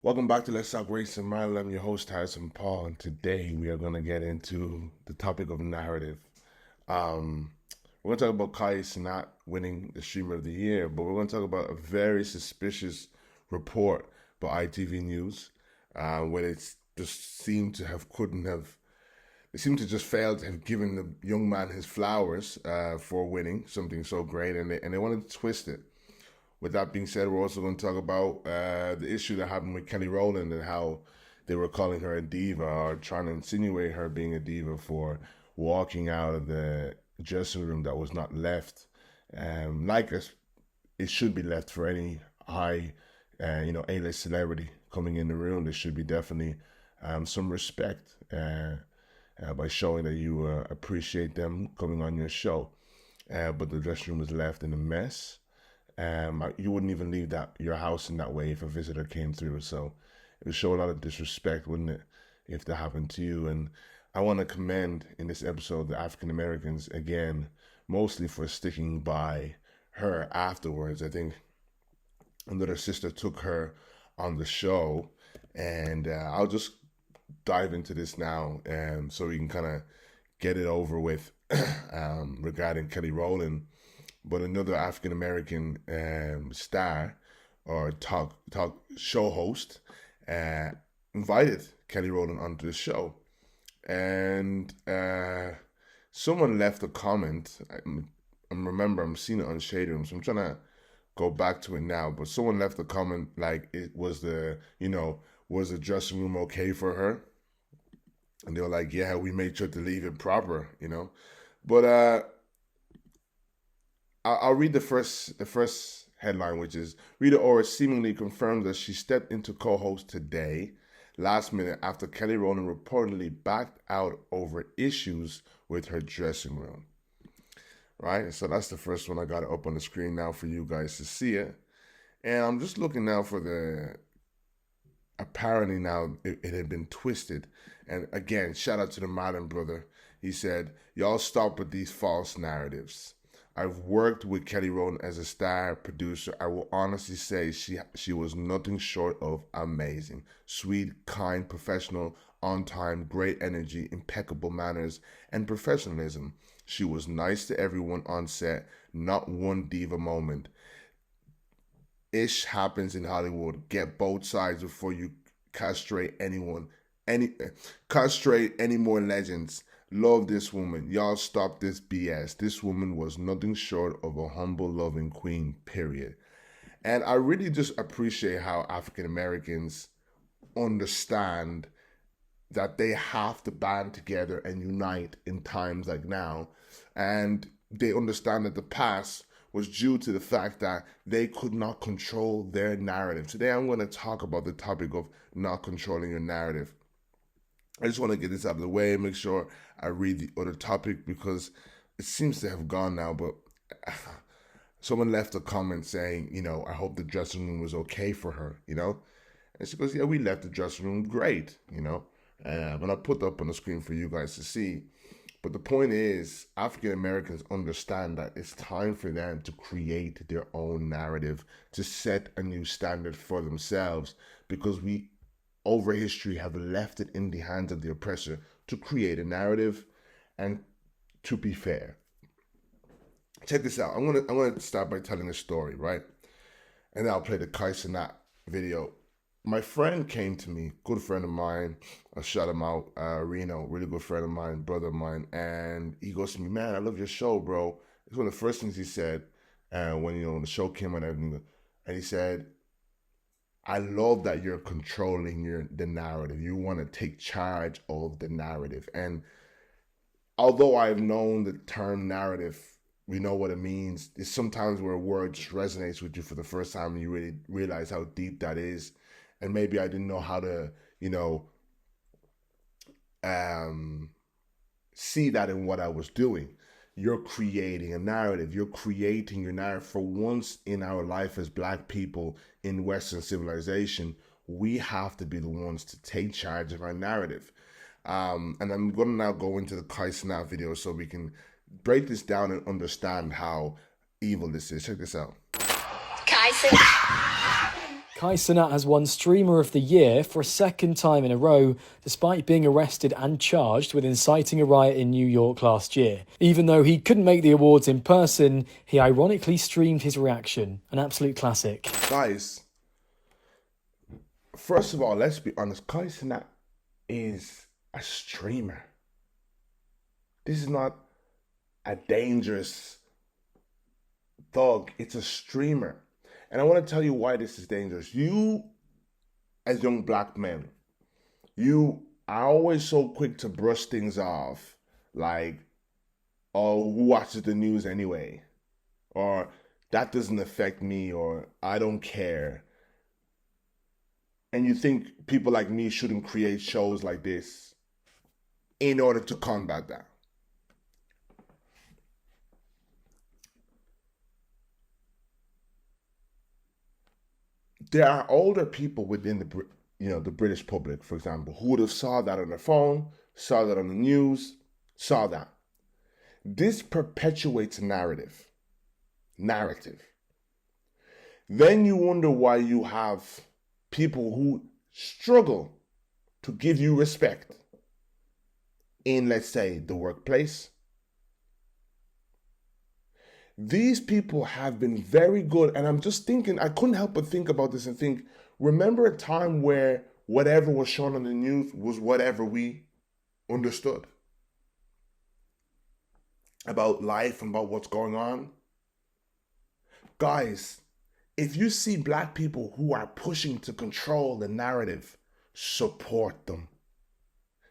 Welcome back to Let's Talk Race and Maryland. I'm your host, Tyson Paul, and today we are going to get into the topic of narrative. Um, we're going to talk about Cenat winning the Streamer of the Year, but we're going to talk about a very suspicious report by ITV News, where it just seemed to have couldn't have. They seem to just fail to have given the young man his flowers for winning something so great, and they wanted to twist it. With that being said, we're also going to talk about the issue that happened with Kelly Roland and how they were calling her a diva or trying to insinuate her being a diva for walking out of the dressing room that was not left like it should be left for any high, A-list celebrity coming in the room. There should be definitely some respect by showing that you appreciate them coming on your show. But the dressing room was left in a mess. You wouldn't even leave your house in that way if a visitor came through. So it would show a lot of disrespect, wouldn't it, if that happened to you? And I want to commend in this episode the African Americans again, mostly for sticking by her afterwards. I think another sister took her on the show, and I'll just dive into this now, so we can kind of get it over with regarding Kelly Rowland. But another African American star or talk show host invited Kelly Rowland onto the show, and someone left a comment. I'm seeing it on Shade Room, so I'm trying to go back to it now. But someone left a comment like it was was the dressing room okay for her? And they were like, yeah, we made sure to leave it proper. But I'll read the first headline, which is Rita Ora seemingly confirmed that she stepped into co-host today, last minute after Kelly Rowland reportedly backed out over issues with her dressing room. Right, so that's the first one. I got it up on the screen now for you guys to see it, and I'm just looking now for the. Apparently now it had been twisted, and again, shout out to the Martin brother. He said, "Y'all stop with these false narratives. I've worked with Kelly Rowland as a star producer. I will honestly say she was nothing short of amazing. Sweet, kind, professional, on time, great energy, impeccable manners, and professionalism. She was nice to everyone on set, not one diva moment. Ish happens in Hollywood. Get both sides before you castrate anyone. Castrate any more legends. Love this woman. Y'all stop this BS. This woman was nothing short of a humble, loving queen, period." And I really just appreciate how African Americans understand that they have to band together and unite in times like now. And they understand that the past was due to the fact that they could not control their narrative. Today I'm going to talk about the topic of not controlling your narrative. I just want to get this out of the way, make sure I read the other topic because it seems to have gone now, but someone left a comment saying, I hope the dressing room was okay for her. And she goes, yeah, we left the dressing room great. But I put that up on the screen for you guys to see. But the point is, African Americans understand that it's time for them to create their own narrative, to set a new standard for themselves, because we, over history, have left it in the hands of the oppressor to create a narrative and to be fair. Check this out. I'm gonna start by telling a story, right? And then I'll play the Cenat video. My friend came to me, good friend of mine. I shout him out, Reno, really good friend of mine, brother of mine. And he goes to me, man, I love your show, bro. It's one of the first things he said when the show came on, everything. And he said, I love that you're controlling the narrative. You want to take charge of the narrative. And although I've known the term narrative, we know what it means. It's sometimes where a word just resonates with you for the first time and you really realize how deep that is. And maybe I didn't know how to, see that in what I was doing. You're creating a narrative. You're creating your narrative. For once in our life as Black people in Western civilization, we have to be the ones to take charge of our narrative. And I'm going to now go into the Cenat video so we can break this down and understand how evil this is. Check this out. Cenat has won Streamer of the Year for a second time in a row, despite being arrested and charged with inciting a riot in New York last year. Even though he couldn't make the awards in person, he ironically streamed his reaction. An absolute classic. Guys, first of all, let's be honest. Cenat is a streamer. This is not a dangerous thug. It's a streamer. And I want to tell you why this is dangerous. You, as young black men, you are always so quick to brush things off. Like, oh, who watches the news anyway? Or that doesn't affect me, or I don't care. And you think people like me shouldn't create shows like this in order to combat that. There are older people within the British public, for example, who would have saw that on their phone, saw that on the news, saw that. This perpetuates a narrative. Then you wonder why you have people who struggle to give you respect in, let's say, the workplace. These people have been very good, and I'm just thinking, I couldn't help but think about this and think, remember a time where whatever was shown on the news was whatever we understood about life and about what's going on? Guys, if you see black people who are pushing to control the narrative, support them.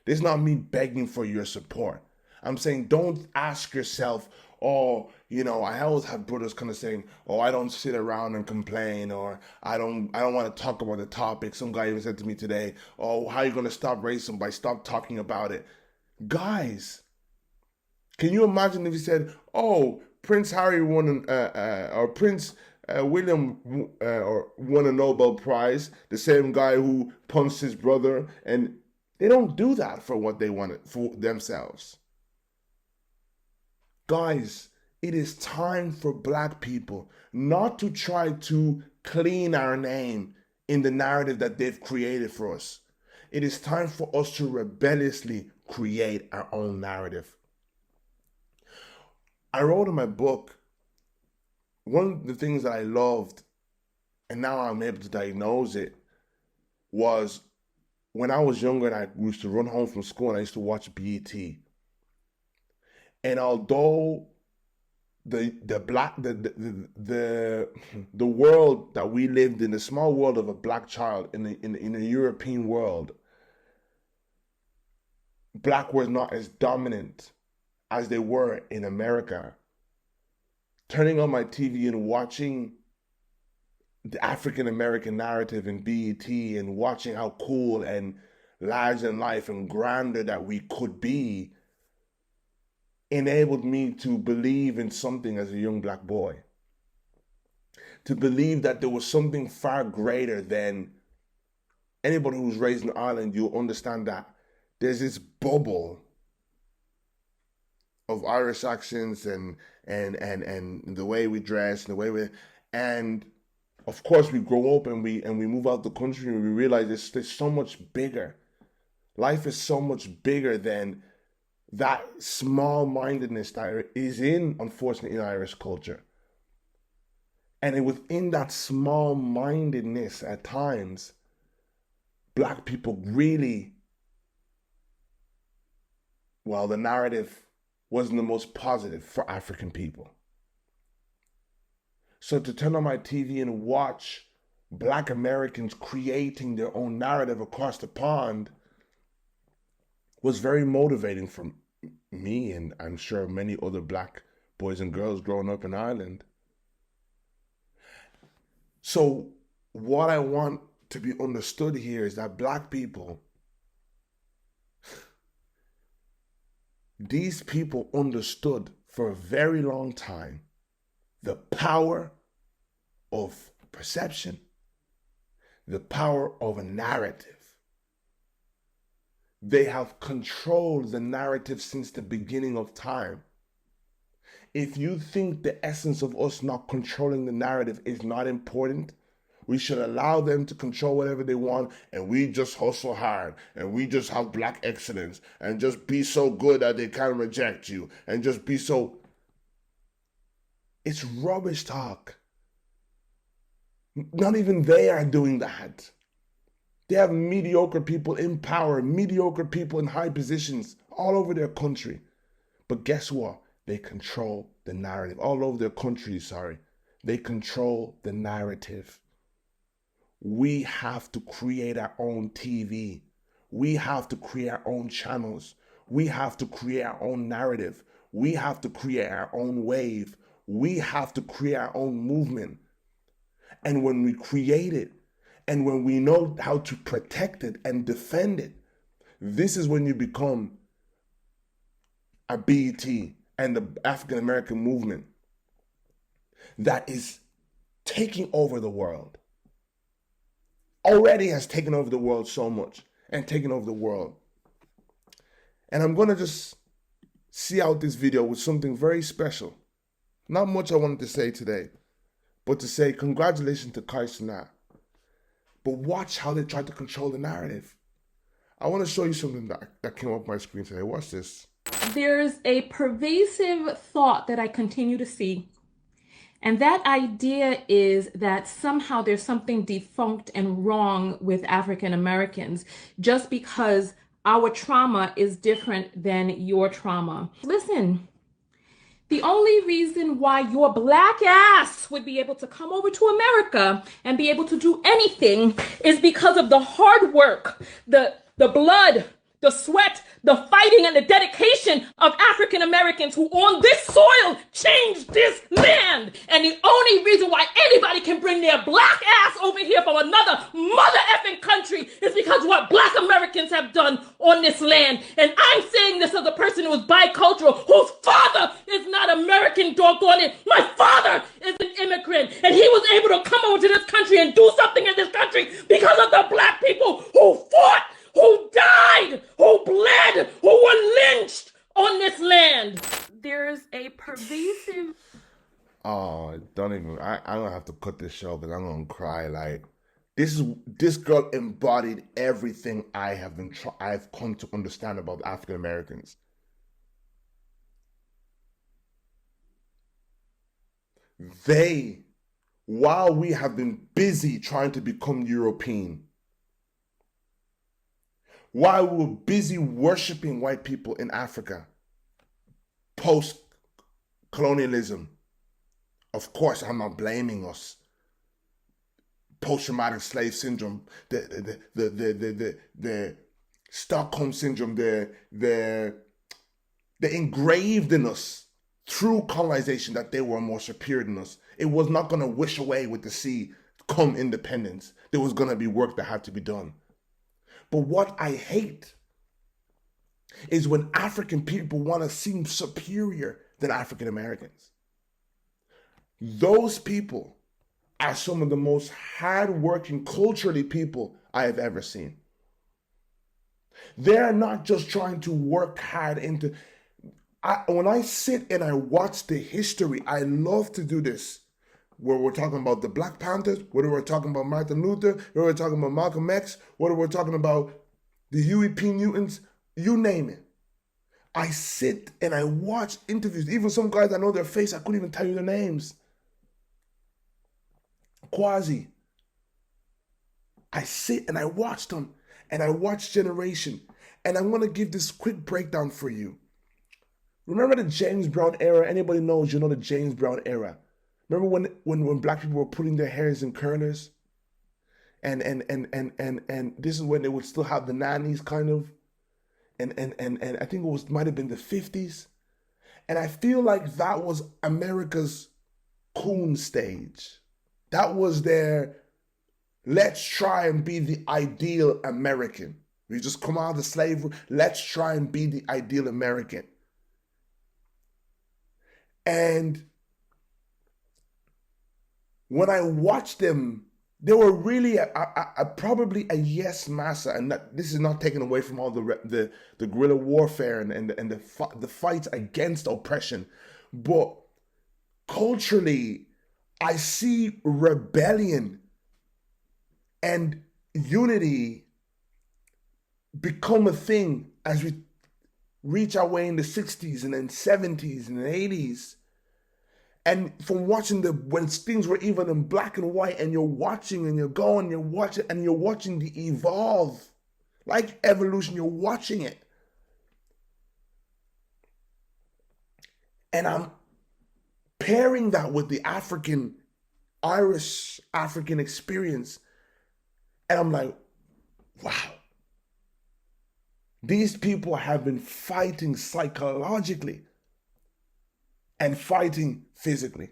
This is not me begging for your support. I'm saying don't ask yourself, oh, I always have brothers kind of saying, oh, I don't sit around and complain, or I don't want to talk about the topic. Some guy even said to me today, oh, how are you going to stop racism? By stop talking about it. Guys, can you imagine if he said, oh, Prince Harry won, or Prince William won a Nobel Prize, the same guy who punched his brother, and they don't do that for what they wanted for themselves. Guys, it is time for black people not to try to clean our name in the narrative that they've created for us. It is time for us to rebelliously create our own narrative. I wrote in my book, one of the things that I loved, and now I'm able to diagnose it, was when I was younger and I used to run home from school and I used to watch BET. And although the world that we lived in, the small world of a black child in the European world, black was not as dominant as they were in America. Turning on my TV and watching the African American narrative in BET and watching how cool and large in life and grander that we could be enabled me to believe in something as a young black boy. To believe that there was something far greater than anybody who's raised in Ireland. You'll understand that there's this bubble of Irish accents and the way we dress and the way and of course we grow up and we move out the country and we realize there's so much bigger. Life is so much bigger than that small-mindedness that is unfortunately, in Irish culture. And within that small-mindedness, at times, black people really, the narrative wasn't the most positive for African people. So to turn on my TV and watch black Americans creating their own narrative across the pond was very motivating for me, and I'm sure many other black boys and girls growing up in Ireland. So what I want to be understood here is that black people, these people understood for a very long time the power of perception, the power of a narrative. They have controlled the narrative since the beginning of time. If you think the essence of us not controlling the narrative is not important, We should allow them to control whatever they want, and we just hustle hard, and we just have black excellence, and just be so good that they can't reject you, and just be so... It's rubbish talk. Not even they are doing that. They have mediocre people in power, mediocre people in high positions all over their country. But guess what? They control the narrative. All over their country, sorry. They control the narrative. We have to create our own TV. We have to create our own channels. We have to create our own narrative. We have to create our own wave. We have to create our own movement. And when we create it, and when we know how to protect it and defend it, this is when you become a BET and the African American movement that is taking over the world. Already has taken over the world so much and taken over the world. And I'm going to just see out this video with something very special. Not much I wanted to say today, but to say congratulations to Cenat. But watch how they try to control the narrative. I want to show you something that came up my screen today. Watch this. There's a pervasive thought that I continue to see. And that idea is that somehow there's something defunct and wrong with African Americans just because our trauma is different than your trauma. Listen. The only reason why your black ass would be able to come over to America and be able to do anything is because of the hard work, the blood, the sweat, the fighting, and the dedication of African Americans who on this soil changed this land. And the only reason why anybody can bring their black ass over here from another mother effing country is because what black Americans have done on this land. And I'm saying this as a person who is bicultural, whose father is not American, doggone it. My father is an immigrant, and he was able to come over to this country and do something in this country because of the black people who fought, who died, who bled, who were lynched on this land. There's a pervasive... Oh, don't even... I'm going to have to cut this show because I'm going to cry. Like, this girl embodied everything I've come to understand about African Americans. They, while we have been busy trying to become European, while we were busy worshiping white people in Africa, post-colonialism, of course, I'm not blaming us. Post-traumatic slave syndrome, the Stockholm syndrome, they engraved in us through colonization that they were more superior than us. It was not going to wish away with the sea come independence. There was going to be work that had to be done. But what I hate is when African people want to seem superior than African Americans. Those people are some of the most hardworking culturally people I have ever seen. They're not just trying to work hard into... when I sit and I watch the history, I love to do this. Where we're talking about the Black Panthers, whether we're talking about Martin Luther, whether we're talking about Malcolm X, whether we're talking about the Huey P. Newtons, you name it. I sit and I watch interviews. Even some guys, I know their face, I couldn't even tell you their names. Quasi. I sit and I watch them, and I watch Generation. And I'm going to give this quick breakdown for you. Remember the James Brown era? Anybody knows, you know the James Brown era. Remember when black people were putting their hairs in curlers? And this is when they would still have the nannies kind of. And I think might have been the 50s. And I feel like that was America's coon stage. That was their, let's try and be the ideal American. We just come out of the slavery, let's try and be the ideal American. And when I watched them, they were really probably a yes massa, and this is not taken away from all the guerrilla warfare and the fights against oppression, but culturally, I see rebellion and unity become a thing as we reach our way in the 60s and then 70s and 80s. And from watching when things were even in black and white, and you're watching and you're going, you're watching the evolve. Like evolution, you're watching it. And I'm pairing that with the Irish African experience. And I'm like, wow. These people have been fighting psychologically and fighting physically.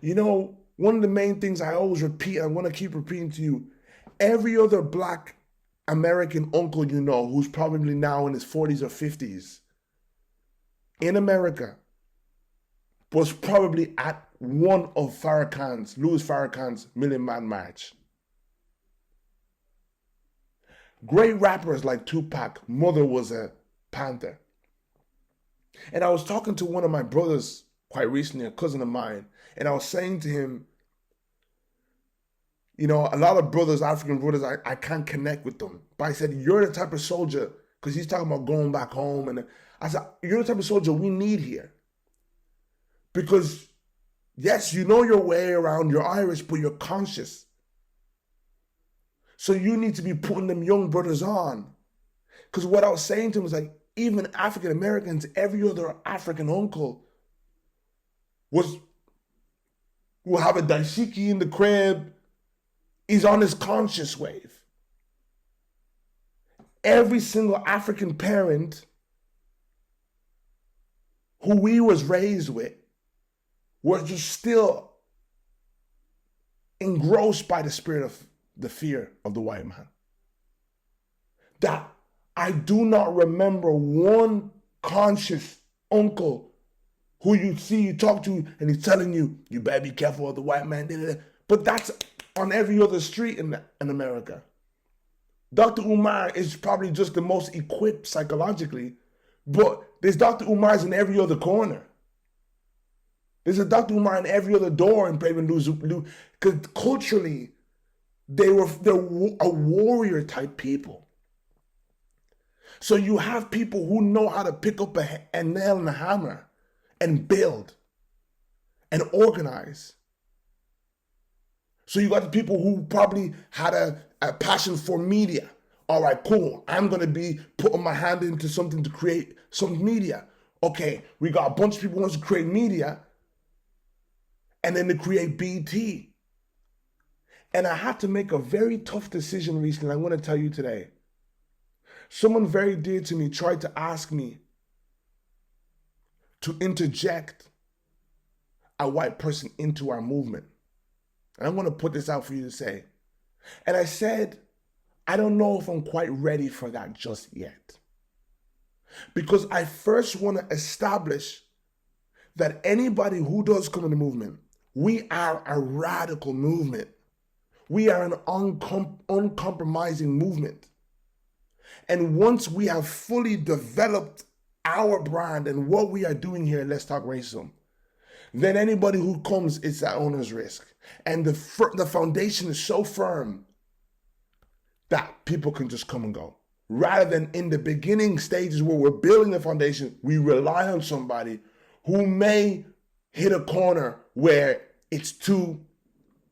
You know, one of the main things I always repeat, I'm going to keep repeating to you, every other Black American uncle you know who's probably now in his 40s or 50s in America was probably at one of Louis Farrakhan's Million Man March. Great rappers like Tupac, mother was a Panther. And I was talking to one of my brothers quite recently, a cousin of mine, and I was saying to him, you know, a lot of brothers, African brothers, I can't connect with them. But I said, you're the type of soldier, because he's talking about going back home. And I said, you're the type of soldier we need here. Because, yes, you know your way around, you're Irish, but you're conscious. So you need to be putting them young brothers on. Because what I was saying to him was like, even African Americans, every other African uncle will have a dashiki in the crib. He's on his conscious wave. Every single African parent who we was raised with was just still engrossed by the spirit of the fear of the white man. That I do not remember one conscious uncle who you talk to, and he's telling you, you better be careful of the white man. But that's on every other street in America. Dr. Umar is probably just the most equipped psychologically, but there's Dr. Umars in every other corner. There's a Dr. Umar in every other door in Brave and Lose. Because culturally, they're a warrior type people. So you have people who know how to pick up a nail and a hammer and build and organize. So you got the people who probably had a passion for media. All right, cool. I'm going to be putting my hand into something to create some media. Okay, we got a bunch of people who want to create media and then to create BT. And I had to make a very tough decision recently. I want to tell you today. Someone very dear to me tried to ask me to interject a white person into our movement. And I want to put this out for you to say. And I said, I don't know if I'm quite ready for that just yet. Because I first want to establish that anybody who does come in the movement, we are a radical movement. We are an uncompromising movement. And once we have fully developed our brand and what we are doing here at Let's Talk Racism, then anybody who comes, it's at owner's risk. And the foundation is so firm that people can just come and go. Rather than in the beginning stages where we're building the foundation, we rely on somebody who may hit a corner where it's too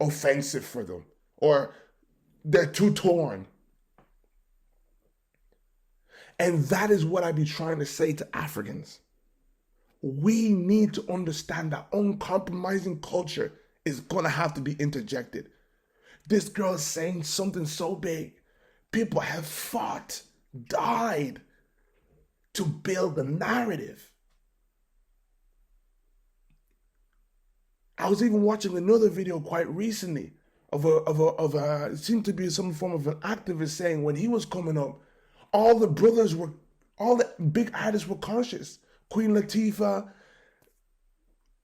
offensive for them or they're too torn. And that is what I be trying to say to Africans. We need to understand that uncompromising culture is going to have to be interjected. This girl is saying something so big. People have fought, died to build a narrative. I was even watching another video quite recently of it seemed to be some form of an activist saying when he was coming up, all the big artists were conscious. Queen Latifah,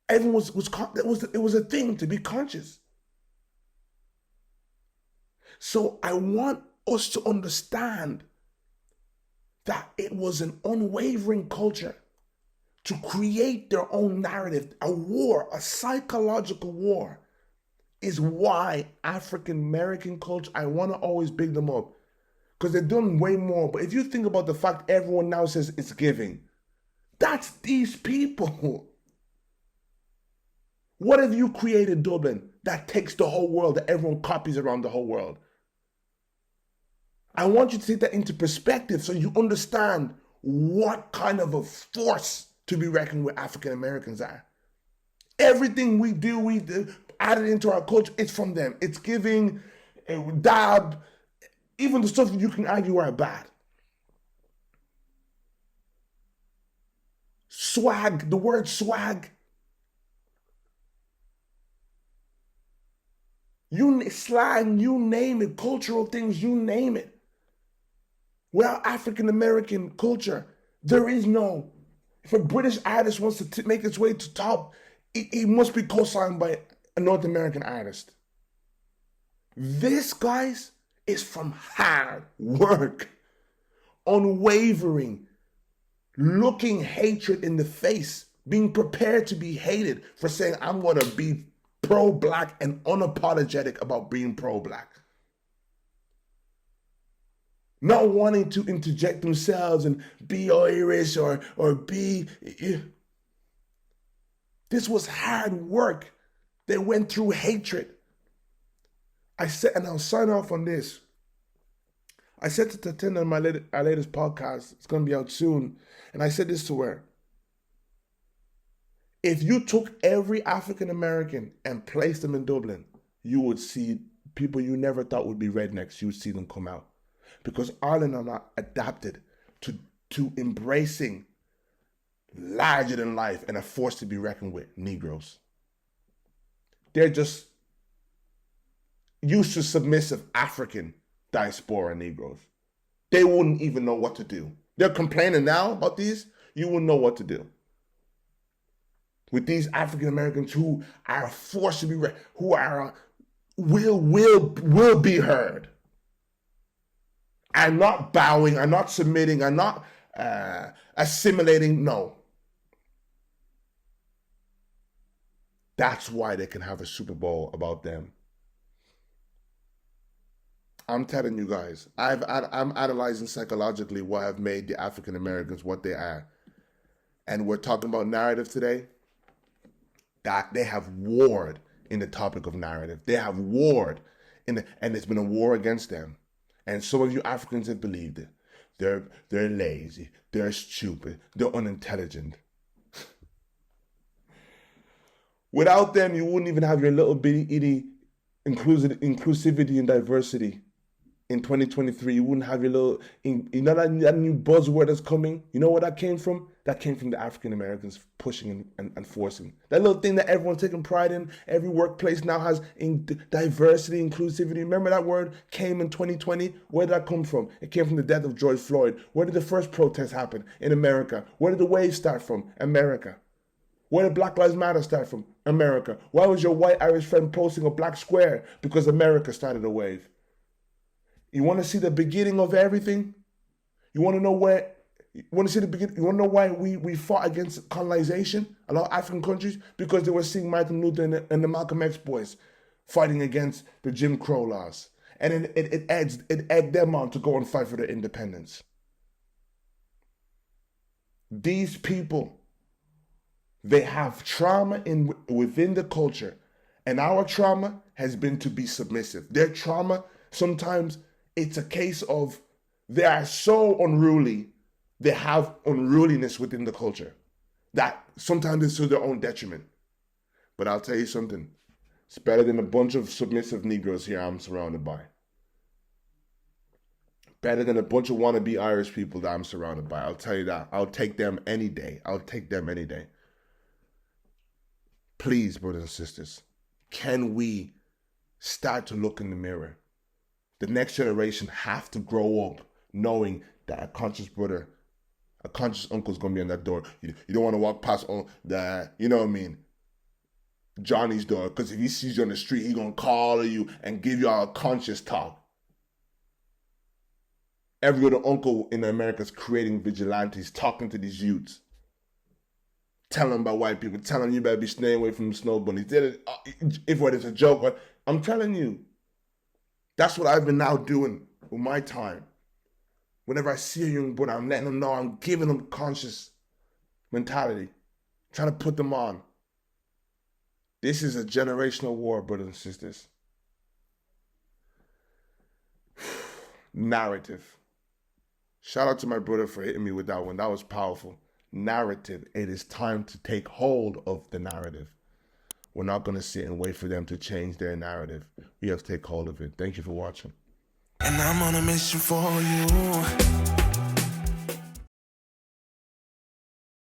everyone it was a thing to be conscious. So I want us to understand that it was an unwavering culture to create their own narrative, a war, a psychological war is why African American culture, I want to always big them up because they're doing way more. But if you think about the fact everyone now says it's giving, that's these people. What have you created, Dublin, that takes the whole world, that everyone copies around the whole world? I want you to take that into perspective so you understand what kind of a force to be reckoned with African Americans are. Everything we do added into our culture, it's from them. It's giving, dab, even the stuff that you can argue are bad. Swag, the word swag. Slang, you name it, cultural things, you name it. Well, African American culture, there is no. If a British artist wants to make its way to top, it must be co-signed by a North American artist. This, guys, is from hard work, unwavering, looking hatred in the face, being prepared to be hated for saying, I'm going to be pro-black and unapologetic about being pro-black. Not wanting to interject themselves and be Irish or be... This was hard work. They went through hatred. I said, and I'll sign off on this. I said to Tatiana on our latest podcast, it's going to be out soon, and I said this to her. If you took every African American and placed them in Dublin, you would see people you never thought would be rednecks. You would see them come out. Because Ireland are not adapted to embracing larger than life and a force to be reckoned with Negroes. They're just used to submissive African diaspora Negroes. They wouldn't even know what to do. They're complaining now about these. You wouldn't know what to do. With these African Americans who are forced to be, who are will be heard. I'm not bowing, I'm not submitting, I'm not assimilating, no. That's why they can have a Super Bowl about them. I'm telling you guys, I'm analyzing psychologically what have made the African Americans what they are. And we're talking about narrative today. That they have warred in the topic of narrative. They have warred and it's been a war against them. And some of you Africans have believed it. They're lazy, they're stupid, they're unintelligent. Without them, you wouldn't even have your little bitty inclusivity and diversity. In 2023, you wouldn't have your little, you know that new buzzword that's coming? You know where that came from? That came from the African Americans pushing and forcing. That little thing that everyone's taking pride in, every workplace now has in diversity, inclusivity. Remember that word came in 2020? Where did that come from? It came from the death of George Floyd. Where did the first protest happen? In America. Where did the wave start from? America. Where did Black Lives Matter start from? America. Why was your white Irish friend posting a black square? Because America started a wave. You want to see the beginning of everything? You want to know where? You want to see the beginning? You want to know why we fought against colonization? A lot of African countries because they were seeing Martin Luther and the Malcolm X boys fighting against the Jim Crow laws, and then it egged them on to go and fight for their independence. These people, they have trauma within the culture, and our trauma has been to be submissive. Their trauma sometimes. It's a case of they are so unruly, they have unruliness within the culture that sometimes it's to their own detriment. But I'll tell you something, it's better than a bunch of submissive Negroes here I'm surrounded by. Better than a bunch of wannabe Irish people that I'm surrounded by. I'll tell you that. I'll take them any day. I'll take them any day. Please, brothers and sisters, can we start to look in the mirror? The next generation have to grow up knowing that a conscious brother, a conscious uncle is going to be on that door. You don't want to walk past you know what I mean, Johnny's door, because if he sees you on the street, he's going to call you and give you a conscious talk. Every other uncle in America is creating vigilantes, talking to these youths. Telling them about white people, telling them you better be staying away from the snow bunnies. If what it's a joke, I'm telling you, that's what I've been now doing with my time. Whenever I see a young brother, I'm letting them know, I'm giving them conscious mentality, trying to put them on. This is a generational war, brothers and sisters. Narrative. Shout out to my brother for hitting me with that one. That was powerful. Narrative. It is time to take hold of the narrative. We're not going to sit and wait for them to change their narrative. We have to take hold of it. Thank you for watching. And I'm on a mission for you.